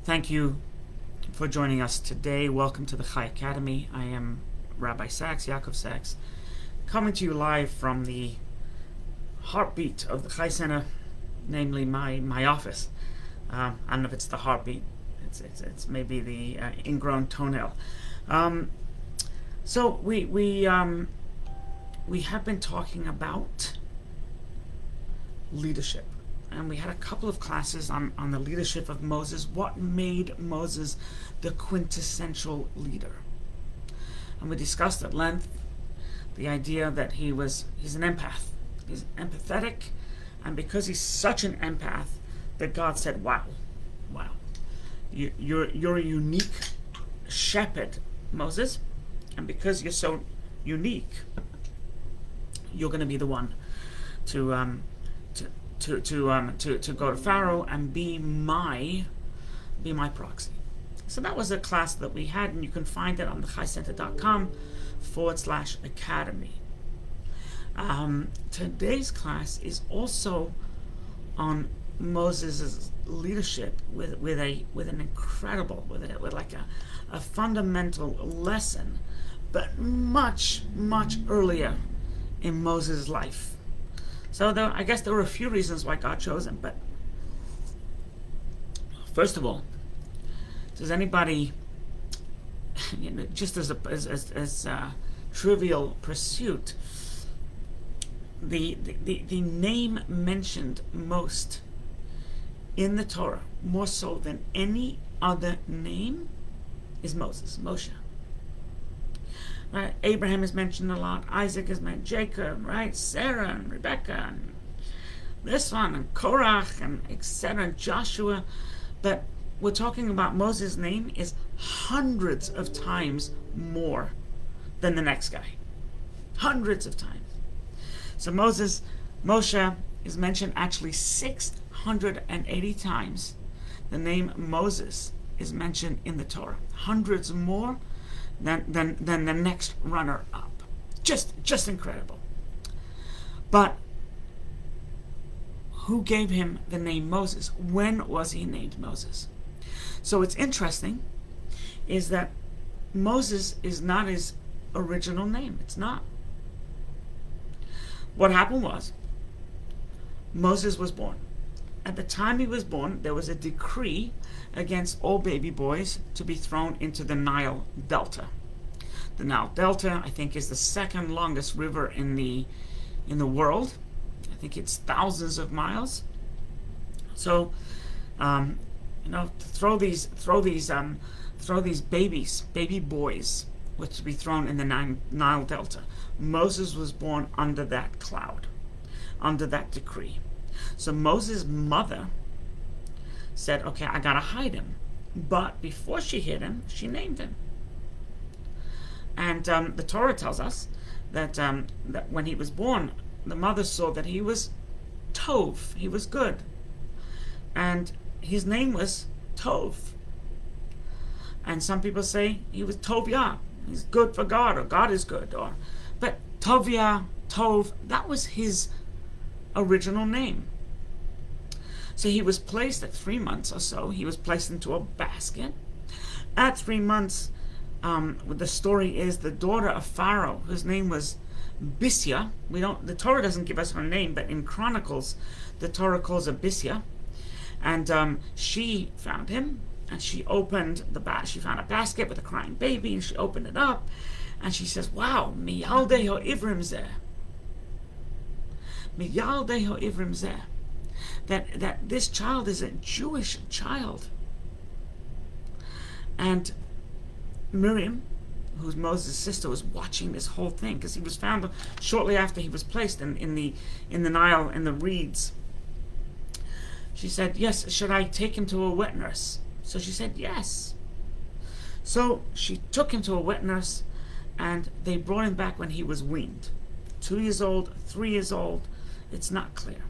Thank you for joining us today. Welcome to the Chai Academy. I am Rabbi Sachs, Yaakov Sachs, coming to you live from the heartbeat of the Chai Center, namely my office. I don't know if it's the heartbeat. It's maybe the ingrown toenail. So we have been talking about leadership. And we had a couple of classes on the leadership of Moses, what made Moses the quintessential leader. And we discussed at length the idea that he's an empath. He's empathetic, and because he's such an empath, that God said, wow, you're a unique shepherd, Moses, and because you're so unique, you're going to be the one to go to Pharaoh and be my proxy. So that was a class that we had, and you can find it on thechaicenter.com/academy. Today's class is also on Moses' leadership with an incredible, with like a fundamental lesson, but much earlier in Moses' life. So I guess there were a few reasons why God chose him, but first of all, does anybody, just as a trivial pursuit, the name mentioned most in the Torah, more so than any other name, is Moses, Moshe. Right? Abraham is mentioned a lot. Isaac is mentioned. Jacob, right? Sarah and Rebecca, and this one, and Korach, and etc. And Joshua. But we're talking about Moses' name is hundreds of times more than the next guy. Hundreds of times. So Moshe is mentioned actually 680 times. The name Moses is mentioned in the Torah. Hundreds more than the next runner-up. Just incredible. But who gave him the name Moses? When was he named Moses? So it's interesting is that Moses is not his original name. It's not. What happened was Moses was born. At the time he was born, there was a decree against all baby boys to be thrown into the Nile Delta. The Nile Delta, I think, is the second longest river in the world. I think it's thousands of miles. So, to throw these baby boys, were to be thrown in the Nile Delta. Moses was born under that cloud, under that decree. So Moses' mother said, okay, I gotta hide him. But before she hid him, she named him. And the Torah tells us that when he was born, the mother saw that he was Tov, he was good. And his name was Tov. And some people say he was Tovia, he's good for God, or God is good. But Tovia, Tov, that was his original name. So he was placed at 3 months or so. He was placed into a basket. At 3 months, the story is the daughter of Pharaoh, whose name was Bisya. The Torah doesn't give us her name, but in Chronicles, the Torah calls her Bisya. And she found him, and she opened she found a basket with a crying baby, and she opened it up, and she says, "Wow, miyaldei ha'ivrim zeh." Miyaldei ha'ivrim zeh. That this child is a Jewish child. And Miriam, who's Moses' sister, was watching this whole thing, because he was found shortly after he was placed in the Nile, in the reeds. She said, yes, should I take him to a wet nurse? So she said, yes. So she took him to a wet nurse, and they brought him back when he was weaned. 2 years old, 3 years old, it's not clear.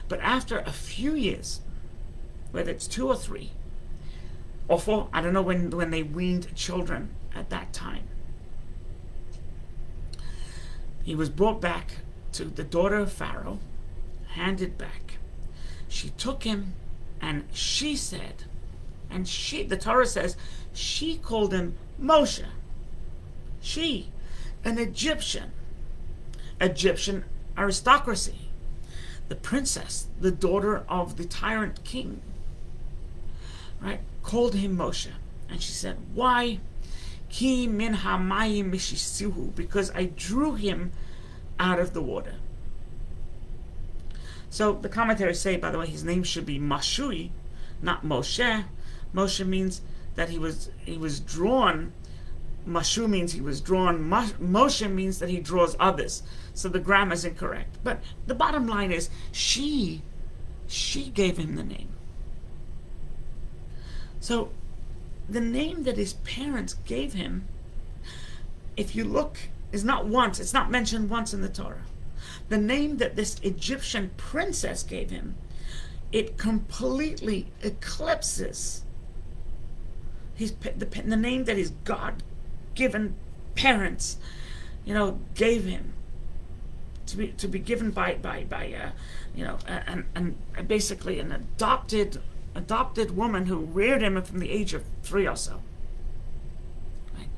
But after a few years, whether it's 2 or 3, or 4, I don't know when they weaned children at that time, he was brought back to the daughter of Pharaoh, handed back. She took him, and she said, And the Torah says, she called him Moshe. She, an Egyptian aristocracy, the princess, the daughter of the tyrant king, right, called him Moshe. And she said, why? Ki min hamayim mishisihu, because I drew him out of the water. So the commentaries say, by the way, his name should be Mashui, not Moshe. Moshe means that he was drawn. Mashu means he was drawn. Moshe means that he draws others. So the grammar is incorrect. But the bottom line is, she gave him the name. So the name that his parents gave him, if you look, is not once, it's not mentioned once in the Torah. The name that this Egyptian princess gave him, it completely eclipses the name that his God-given parents, gave him to be given by and basically an adopted woman who reared him from the age of 3 or so. Right?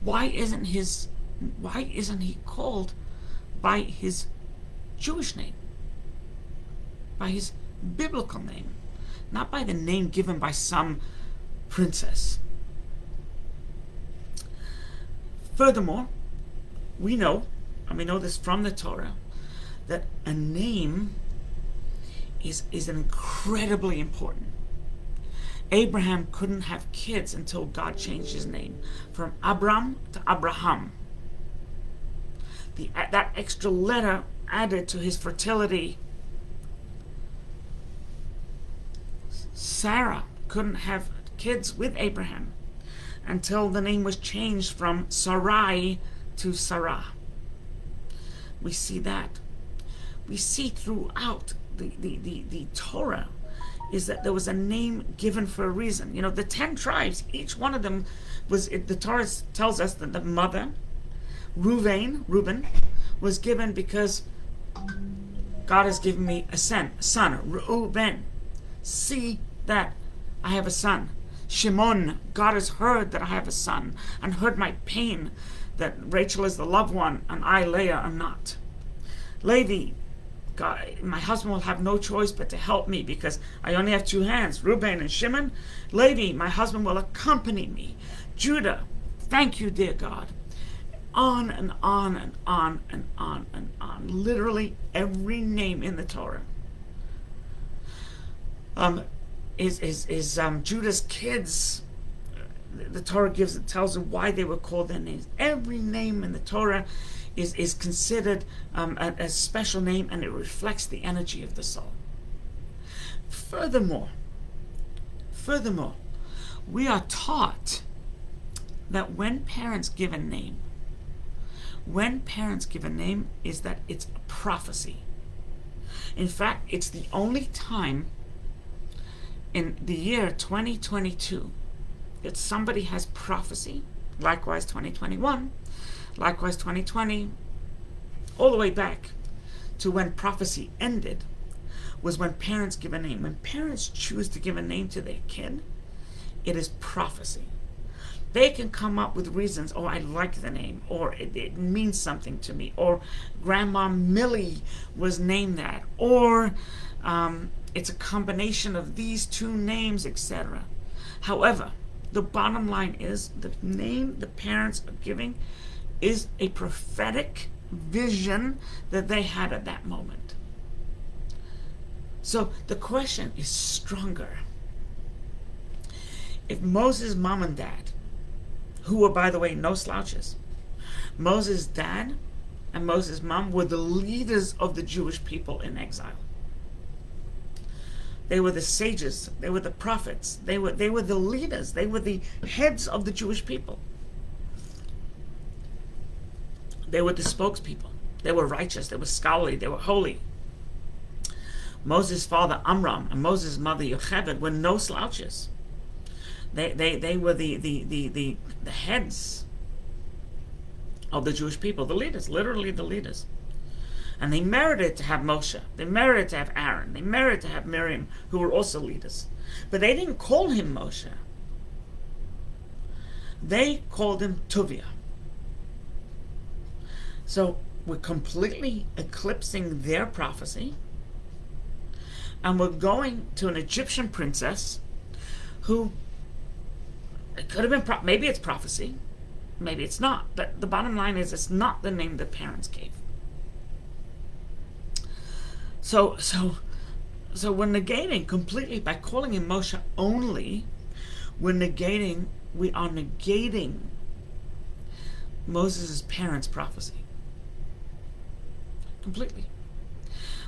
Why isn't he called by his Jewish name, by his biblical name, not by the name given by some princess? Furthermore, we know, and we know this from the Torah, that a name is incredibly important. Abraham couldn't have kids until God changed his name from Abram to Abraham. That extra letter added to his fertility. Sarah couldn't have kids with Abraham until the name was changed from Sarai to Sarah. We see that. We see throughout the Torah is that there was a name given for a reason. The 10 tribes, each one of them the Torah tells us that the mother, Reuben, was given because God has given me a son, Reuben. See that I have a son. Shimon, God has heard that I have a son and heard my pain, that Rachel is the loved one and I, Leah, am not. Levi, God, my husband will have no choice but to help me because I only have 2 hands, Reuben and Shimon. Levi, my husband will accompany me. Judah, thank you, dear God. On and on and on and on and on. Literally every name in the Torah is Judah's kids. The Torah tells them why they were called their names. Every name in the Torah is considered a special name, and it reflects the energy of the soul. Furthermore, we are taught that when parents give a name, is that it's a prophecy. In fact, it's the only time in the year 2022 that somebody has prophecy. Likewise 2021, likewise 2020, all the way back to when prophecy ended, was when parents give a name. When parents choose to give a name to their kid, it is prophecy. They can come up with reasons, I like the name, or it means something to me, or Grandma Millie was named that, or it's a combination of these 2 names, etc. However, the bottom line is the name the parents are giving is a prophetic vision that they had at that moment. So the question is stronger. If Moses' mom and dad, who were, by the way, no slouches, Moses' dad and Moses' mom were the leaders of the Jewish people in exile. They were the sages, they were the prophets, they were the leaders, they were the heads of the Jewish people. They were the spokespeople. They were righteous, they were scholarly, they were holy. Moses' father Amram and Moses' mother Yocheved were no slouches. They were the heads of the Jewish people, the leaders, literally the leaders. And they merited to have Moshe. They merited to have Aaron. They merited to have Miriam, who were also leaders. But they didn't call him Moshe. They called him Tuvia. So we're completely eclipsing their prophecy, and we're going to an Egyptian princess who, it could have been, maybe it's prophecy, maybe it's not, but the bottom line is it's not the name the parents gave. So we're negating completely, by calling him Moshe only, we are negating Moses' parents' prophecy. Completely.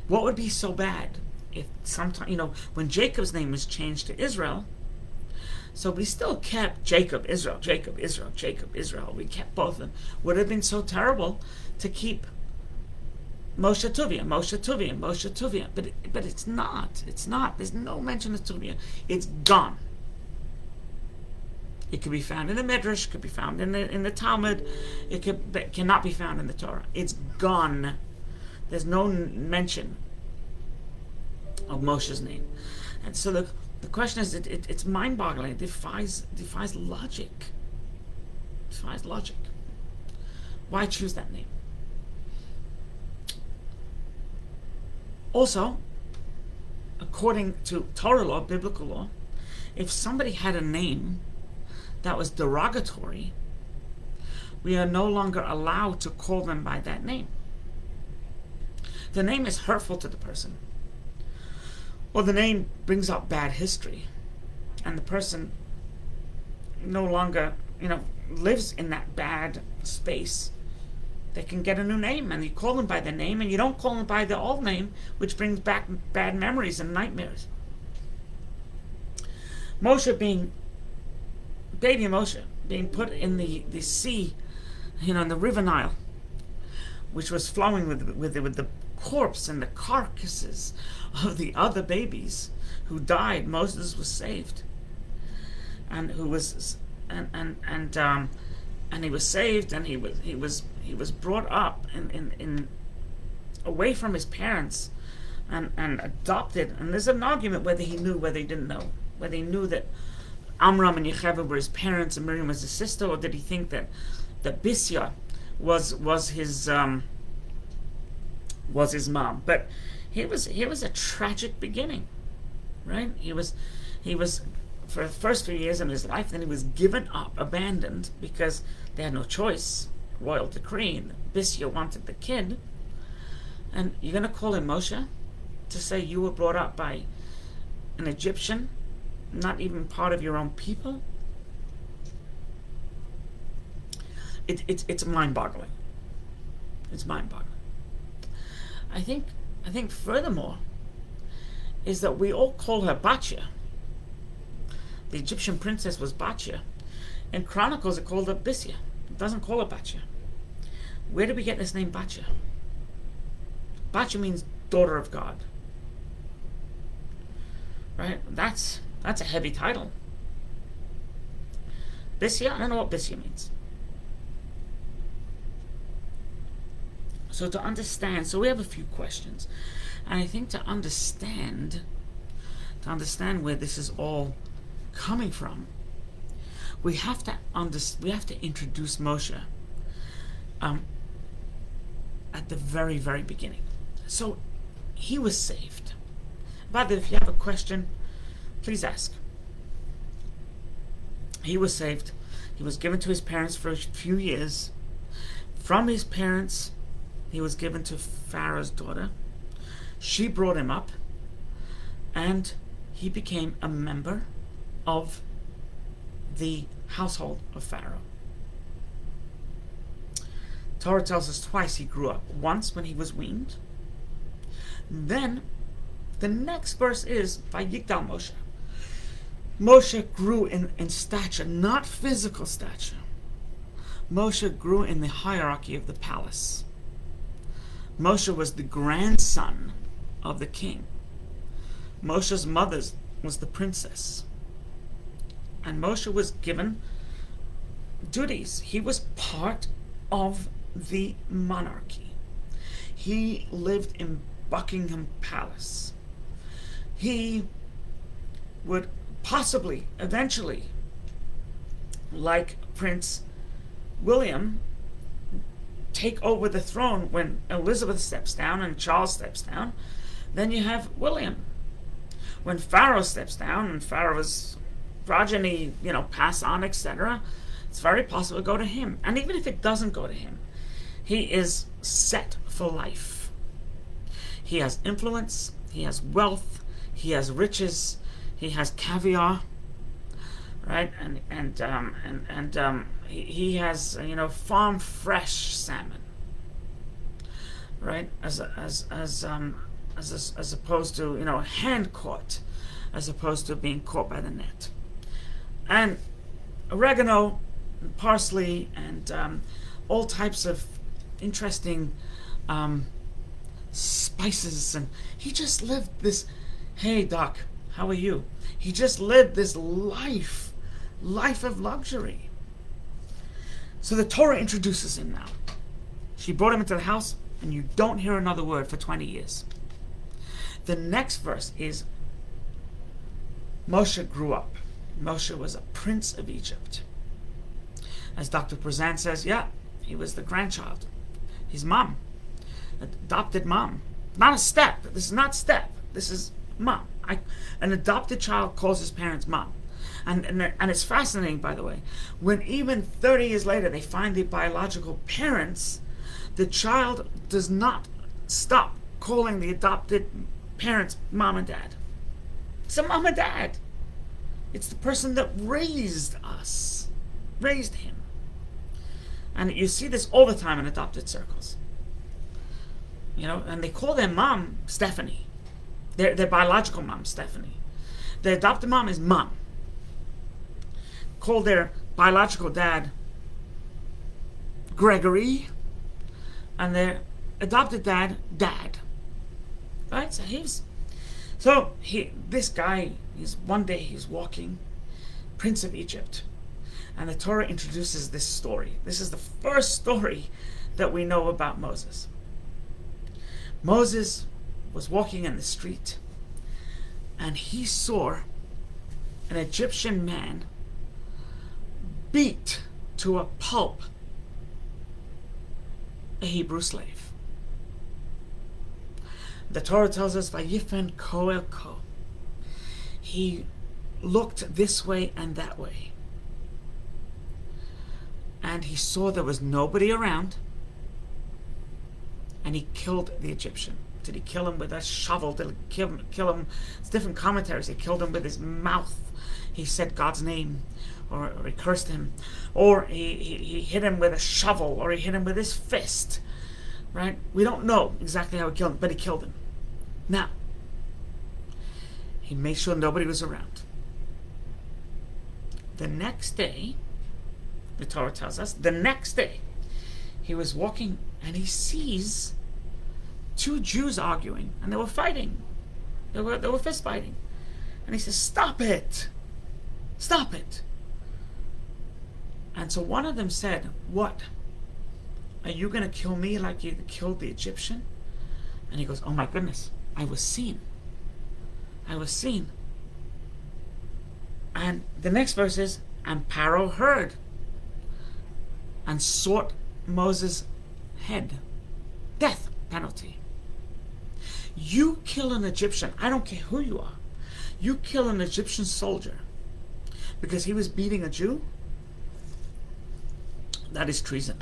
What would be so bad if sometime, when Jacob's name was changed to Israel, so we still kept Jacob, Israel, Jacob, Israel, Jacob, Israel. We kept both of them. Would it have been so terrible to keep Moshe Tuvia, Moshe Tuvia, Moshe Tuvia? But it's not. It's not. There's no mention of Tuvia. It's gone. It could be found in the Midrash, could be found in the Talmud. It cannot be found in the Torah. It's gone. There's no mention of Moshe's name. And so the question is, it's mind-boggling. It defies logic. Defies logic. Why choose that name? Also, according to Torah law, biblical law, if somebody had a name that was derogatory, we are no longer allowed to call them by that name. The name is hurtful to the person, or the name brings up bad history, and the person no longer, lives in that bad space. They can get a new name, and you call them by the name, and you don't call them by the old name, which brings back bad memories and nightmares. Baby Moshe being put in the sea, in the river Nile, which was flowing with the corpse and the carcasses of the other babies who died. Moses was saved, and he was saved, and he was brought up in away from his parents and adopted. And there's an argument whether he knew, whether he didn't know, whether he knew that Amram and Yocheved were his parents and Miriam was his sister, or did he think that Bisya was his mom? But he was a tragic beginning, right? He was for the first few years in his life, then he was given up, abandoned, because they had no choice, royal decree, and Bisya wanted the kid. And you're going to call him Moshe to say you were brought up by an Egyptian, not even part of your own people? It's mind-boggling. It's mind-boggling. I think furthermore is that we all call her Batya. The Egyptian princess was Batya. In Chronicles it called her Bisya. It doesn't call her Batya. Where did we get this name Batya? Batya means daughter of God. Right? That's a heavy title. Bisya, I don't know what Bisya means. So to understand, so we have a few questions. And I think to understand where this is all coming from, we have to introduce Moshe at the very, very beginning. So he was saved. By the way, if you have a question, please ask. He was saved. He was given to his parents for a few years. From his parents, he was given to Pharaoh's daughter. She brought him up, and he became a member of the household of Pharaoh. Torah tells us twice he grew up. Once when he was weaned. Then, the next verse is, Vayigdal Moshe. Moshe grew in stature, not physical stature. Moshe grew in the hierarchy of the palace. Moshe was the grandson of the king. Moshe's mother was the princess. And Moshe was given duties. He was part of the monarchy. He lived in Buckingham Palace. He would possibly, eventually, like Prince William, take over the throne when Elizabeth steps down and Charles steps down. Then you have William. When Pharaoh steps down and Pharaoh's progeny, pass on, etc., it's very possible to go to him. And even if it doesn't go to him, he is set for life. He has influence, he has wealth, he has riches, he has caviar, right? And he has farm fresh salmon, right? As opposed to hand caught, as opposed to being caught by the net. And oregano, and parsley, and all types of interesting spices, and he just lived this. Hey Doc, how are you? He just lived this life of luxury. So the Torah introduces him now. She brought him into the house, and you don't hear another word for 20 years. The next verse is Moshe grew up. Moshe was a prince of Egypt. As Dr. Prezant says, yeah, he was the grandchild. His mom, adopted mom. Not a step. This is not step. This is mom. An adopted child calls his parents mom. And it's fascinating, by the way, when even 30 years later they find the biological parents, the child does not stop calling the adopted parents mom and dad. It's a mom and dad. It's the person that raised us, raised him. And you see this all the time in adopted circles. And they call their mom Stephanie. Their biological mom, Stephanie. Their adopted mom is mom. Call their biological dad Gregory, and their adopted dad, Dad. Right? So this guy, one day he's walking, Prince of Egypt, and the Torah introduces this story. This is the first story that we know about Moses. Moses was walking in the street, and he saw an Egyptian man beat to a pulp a Hebrew slave. The Torah tells us, Vayifen ko el ko. He looked this way and that way. And he saw there was nobody around. And he killed the Egyptian. Did he kill him with a shovel? Did he kill him? It's different commentaries. He killed him with his mouth. He said God's name. Or he cursed him. Or he hit him with a shovel. Or he hit him with his fist. Right? We don't know exactly how he killed him, but he killed him. Now, he made sure nobody was around. The next day, the Torah tells us, the next day, he was walking and he sees two Jews arguing, and they were fighting. They were fist fighting. And he says, "Stop it! Stop it!" And so one of them said, "What? Are you going to kill me like you killed the Egyptian?" And he goes, "Oh my goodness, I was seen. I was seen." And the next verse is, "And Pharaoh heard and sought Moses' head." Death penalty. You kill an Egyptian, I don't care who you are, you kill an Egyptian soldier because he was beating a Jew, that is treason.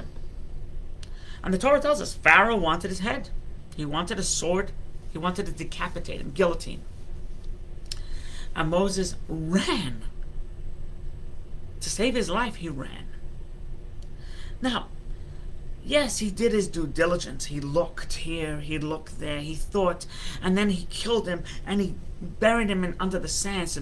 And the Torah tells us Pharaoh wanted his head. He wanted a sword. He wanted to decapitate him, guillotine. And Moses ran. To save his life, he ran. Now, yes, he did his due diligence. He looked here, he looked there, he thought, and then he killed him, and he buried him under the sand so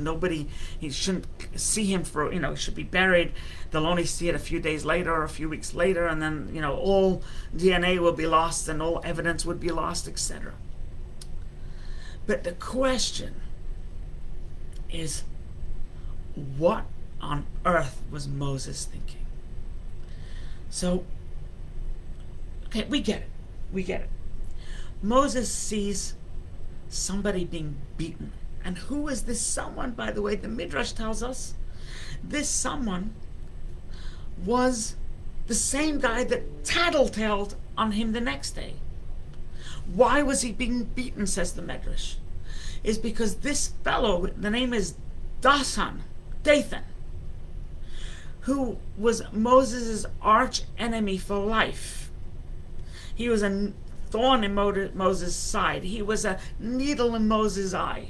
he shouldn't see him he should be buried. They'll only see it a few days later or a few weeks later, and then, all DNA will be lost and all evidence would be lost, etc. But the question is, what on earth was Moses thinking? So, okay, we get it. Moses sees somebody being beaten And who is this someone, by the way? The Midrash tells us this someone was the same guy that tattletaled on him the next day. Why was he being beaten, says the Midrash? Is because this fellow, the name is Dathan, who was Moses' arch enemy for life. He was a thorn in Moses' side. He was a needle in Moses' eye.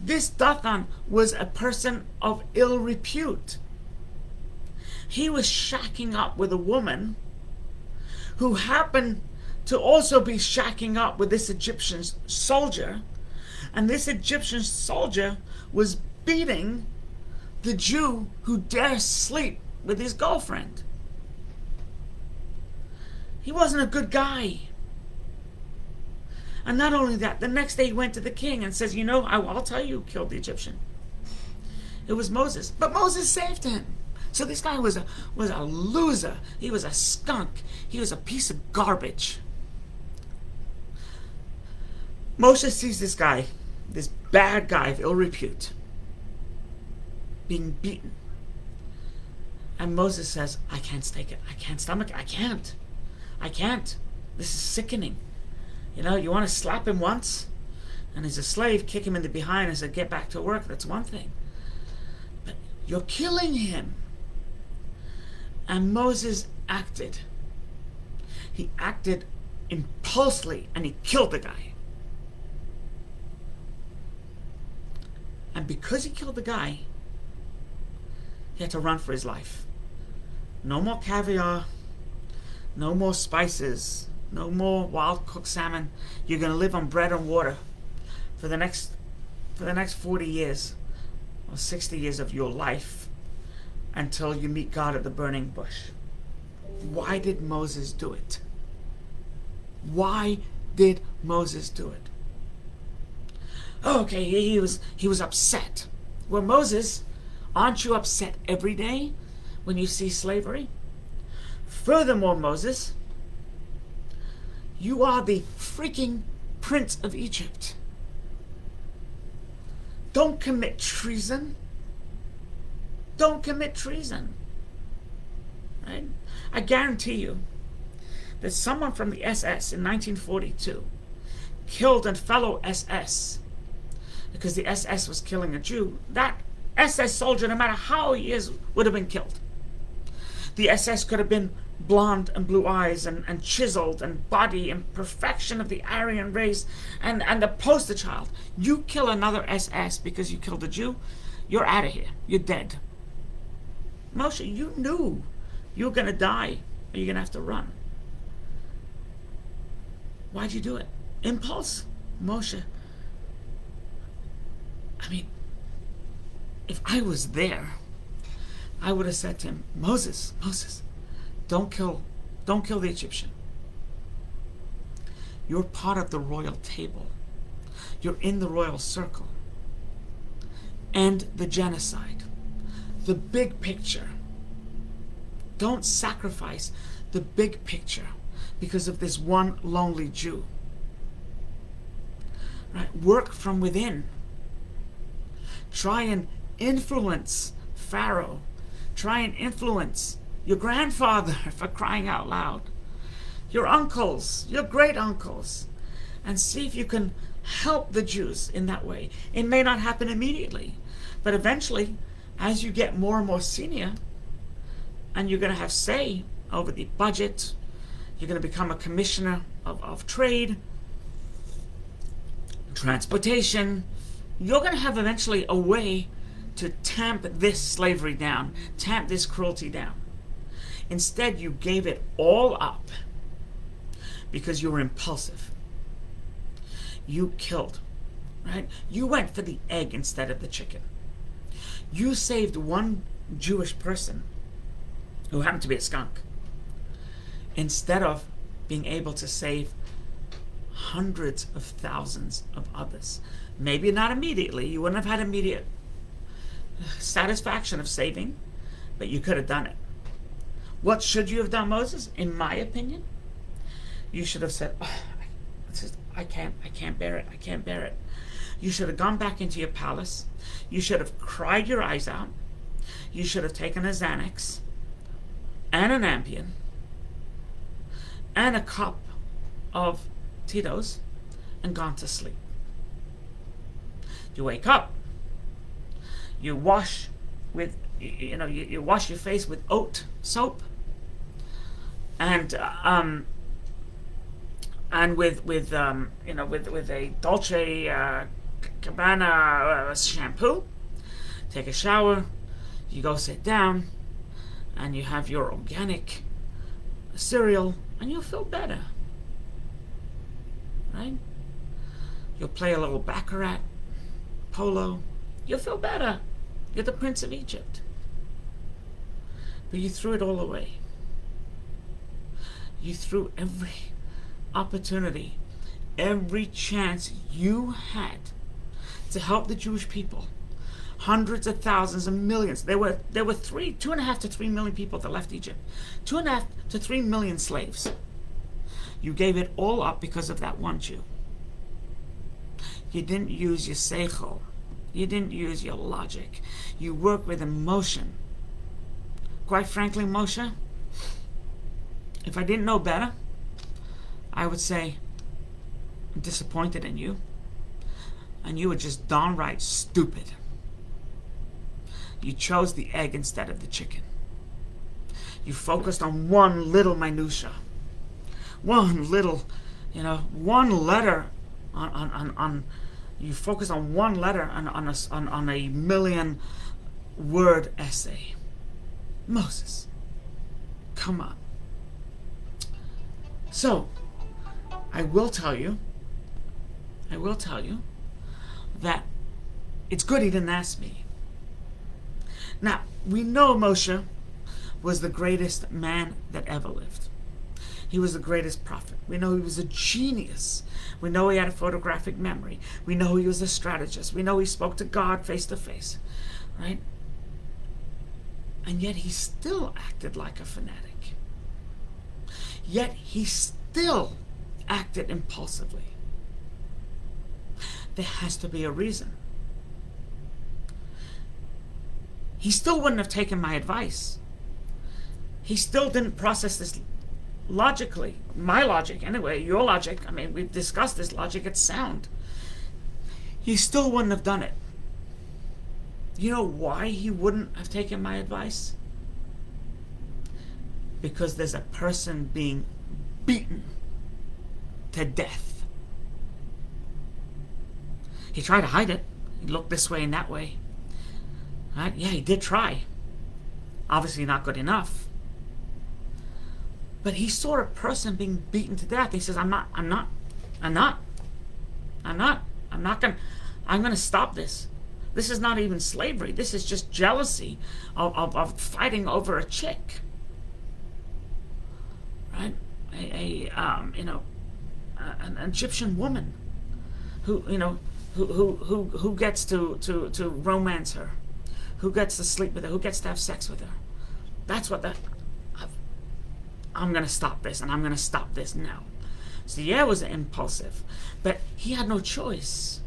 This Dathan was a person of ill repute. He was shacking up with a woman who happened to also be shacking up with this Egyptian soldier, and this Egyptian soldier was beating the Jew who dares sleep with his girlfriend. He wasn't a good guy. And not only that, the next day he went to the king and says, I'll tell you who killed the Egyptian. It was Moses. But Moses saved him. So this guy was a loser. He was a skunk. He was a piece of garbage. Moshe sees this guy, this bad guy of ill repute, being beaten. And Moses says, I can't take it. I can't stomach it. I can't. This is sickening. You want to slap him once, and as a slave, kick him in the behind and say, get back to work. That's one thing. But you're killing him. And Moses acted. He acted impulsively, and he killed the guy. And because he killed the guy, he had to run for his life. No more caviar, no more spices, no more wild cooked salmon. You're going to live on bread and water for the next 40 years or 60 years of your life until you meet God at the burning bush. Why did Moses do it? Why did Moses do it? Okay, he was upset. Well, Moses, aren't you upset every day when you see slavery? Furthermore, Moses, you are the freaking prince of Egypt. Don't commit treason. Don't commit treason. Right? I guarantee you that someone from the SS in 1942 killed a fellow SS because the SS was killing a Jew. That SS soldier, no matter how he is, would have been killed. The SS could have been blonde and blue eyes and chiseled and body and perfection of the Aryan race and the poster child. You kill another SS because you killed a Jew, you're out of here. You're dead. Moshe, you knew you were going to die or you're going to have to run. Why'd you do it? Impulse? Moshe. I mean, if I was there, I would have said to him, Moses, don't kill the Egyptian. You're part of the royal table. You're in the royal circle. End the genocide. The big picture. Don't sacrifice the big picture because of this one lonely Jew. Right? Work from within. Try and influence Pharaoh. Try and influence your grandfather, for crying out loud, your uncles, your great uncles, and see if you can help the Jews in that way. It may not happen immediately, but eventually, as you get more and more senior, and you're going to have say over the budget, you're going to become a commissioner of trade, transportation, you're going to have eventually a way to tamp this slavery down, tamp this cruelty down. Instead, you gave it all up because you were impulsive. You killed, right? You went for the egg instead of the chicken. You saved one Jewish person who happened to be a skunk instead of being able to save hundreds of thousands of others. Maybe not immediately. You wouldn't have had immediate satisfaction of saving, but you could have done it. What should you have done, Moses? In my opinion, you should have said, I can't bear it. You should have gone back into your palace. You should have cried your eyes out. You should have taken a Xanax and an Ambien and a cup of Tito's and gone to sleep. You wake up. You wash with, you wash your face with oat soap and with a Dolce Gabbana shampoo. Take a shower. You go sit down, and you have your organic cereal, and you'll feel better, right? You'll play a little baccarat, polo. You'll feel better. You're the Prince of Egypt. But you threw it all away. You threw every opportunity, every chance you had to help the Jewish people. Hundreds of thousands and millions. There were 2.5 to 3 million people that left Egypt. 2.5 to 3 million slaves. You gave it all up because of that one Jew. You didn't use your seichel. You didn't use your logic. You worked with emotion. Quite frankly, Moshe, if I didn't know better, I would say I'm disappointed in you. And you were just downright stupid. You chose the egg instead of the chicken. You focused on one little minutia. One little, one letter on you focus on one letter on a million-word essay. Moses, come on. So, I will tell you that it's good he didn't ask me. Now, we know Moshe was the greatest man that ever lived. He was the greatest prophet. We know he was a genius. We know he had a photographic memory. We know he was a strategist. We know he spoke to God face to face, right? And yet he still acted like a fanatic. Yet he still acted impulsively. There has to be a reason. He still wouldn't have taken my advice. He still didn't process this logically. My logic, anyway, your logic. I mean, we've discussed this logic. It's sound. He still wouldn't have done it. You know why he wouldn't have taken my advice? Because there's a person being beaten to death. He tried to hide it. He looked this way and that way. Right? Yeah, he did try. Obviously not good enough. But he saw a person being beaten to death. He says, I'm gonna stop this. This is not even slavery. This is just jealousy of fighting over a chick. Right? An Egyptian woman who gets to romance her. Who gets to sleep with her? Who gets to have sex with her? That's what I'm going to stop this, and I'm going to stop this now. So yeah, it was impulsive, but he had no choice.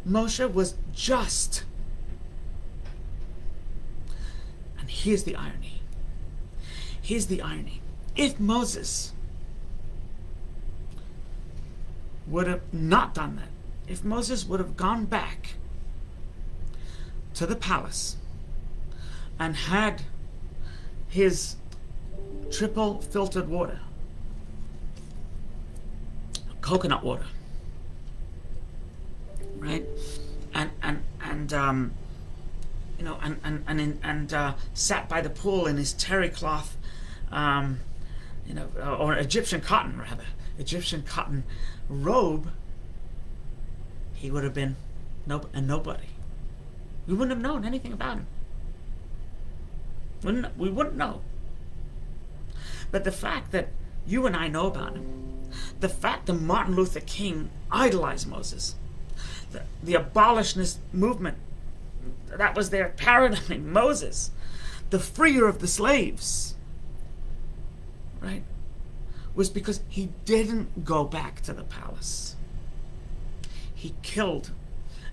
Moshe was just. And here's the irony. If Moses would have not done that, if Moses would have gone back to the palace and had his triple filtered water, coconut water, right, and sat by the pool in his terry cloth, or Egyptian cotton robe, he would have been a nobody. We wouldn't have known anything about him. We wouldn't know. But the fact that you and I know about him, the fact that Martin Luther King idolized Moses, the abolitionist movement, that was their paradigm, Moses, the freer of the slaves, right, was because he didn't go back to the palace. he killed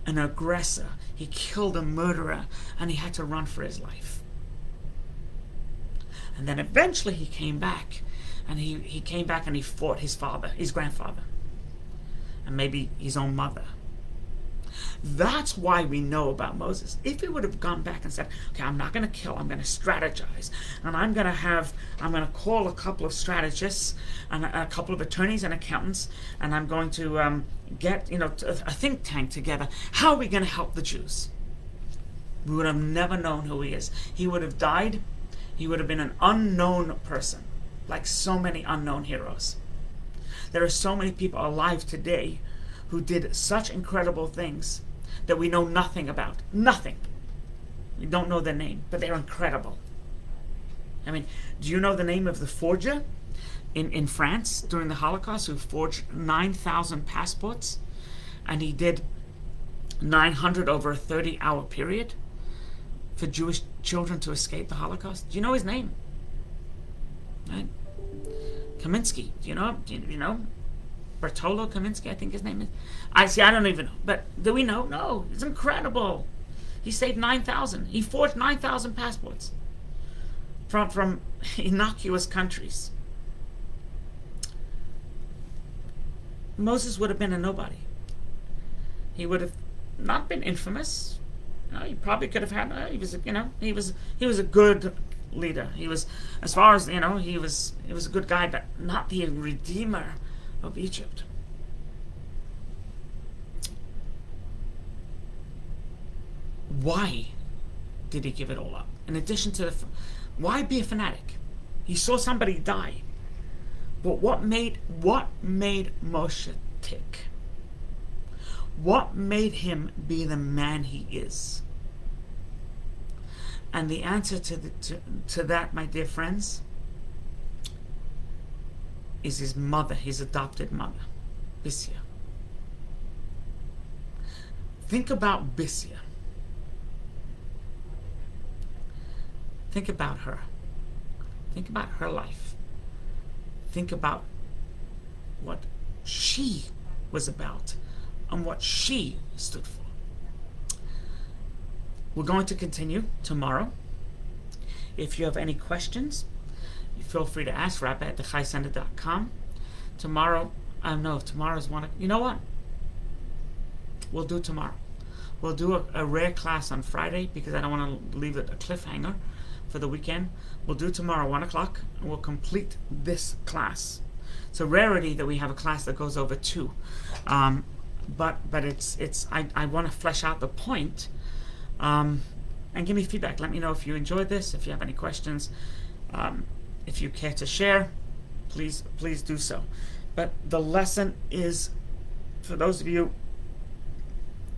an aggressor, he killed a murderer, and he had to run for his life. And then eventually he came back, and he came back and he fought his father, his grandfather, and maybe his own mother. That's why we know about Moses. If he would have gone back and said, okay, I'm not going to kill, I'm going to strategize, and I'm going to call a couple of strategists and a couple of attorneys and accountants, and I'm going to get a think tank together. How are we going to help the Jews? We would have never known who he is. He would have died. He would have been an unknown person, like so many unknown heroes. There are so many people alive today who did such incredible things that we know nothing about. Nothing. We don't know their name, but they're incredible. I mean, do you know the name of the forger in France during the Holocaust who forged 9,000 passports? And he did 900 over a 30-hour period for Jewish children to escape the Holocaust. Do you know his name? Right? Kaminsky. Do you know? You know? Bartolo Kaminsky, I think his name is. I don't even know. But do we know? No. It's incredible. He saved 9,000. He forged 9,000 passports from innocuous countries. Moses would have been a nobody. He would have not been infamous. He probably could have had. He was a good leader. He was, as far as he was a good guy, but not the redeemer of Egypt. Why did he give it all up? In addition to why be a fanatic? He saw somebody die. But what made Moshe tick? What made him be the man he is? And the answer to that, my dear friends, is his mother, his adopted mother, Bisya. Think about Bisya. Think about her. Think about her life. Think about what she was about and what she stood for. We're going to continue tomorrow. If you have any questions, feel free to ask rabbi@thechaiscenter.com. Tomorrow, tomorrow's one. You know what? We'll do tomorrow. We'll do a rare class on Friday because I don't want to leave it a cliffhanger for the weekend. We'll do tomorrow 1 o'clock, and we'll complete this class. It's a rarity that we have a class that goes over 2, but I want to flesh out the point, and give me feedback. Let me know if you enjoyed this. If you have any questions. If you care to share, please do so. But the lesson is, for those of you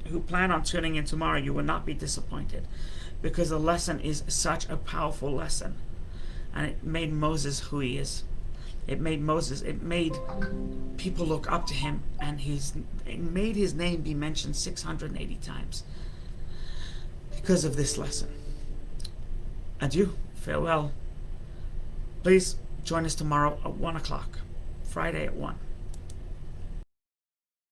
who plan on tuning in tomorrow, you will not be disappointed, because the lesson is such a powerful lesson, and it made Moses who he is. It made people look up to him, and it made his name be mentioned 680 times because of this lesson. Adieu, farewell. Please join us tomorrow at 1 o'clock, Friday at 1.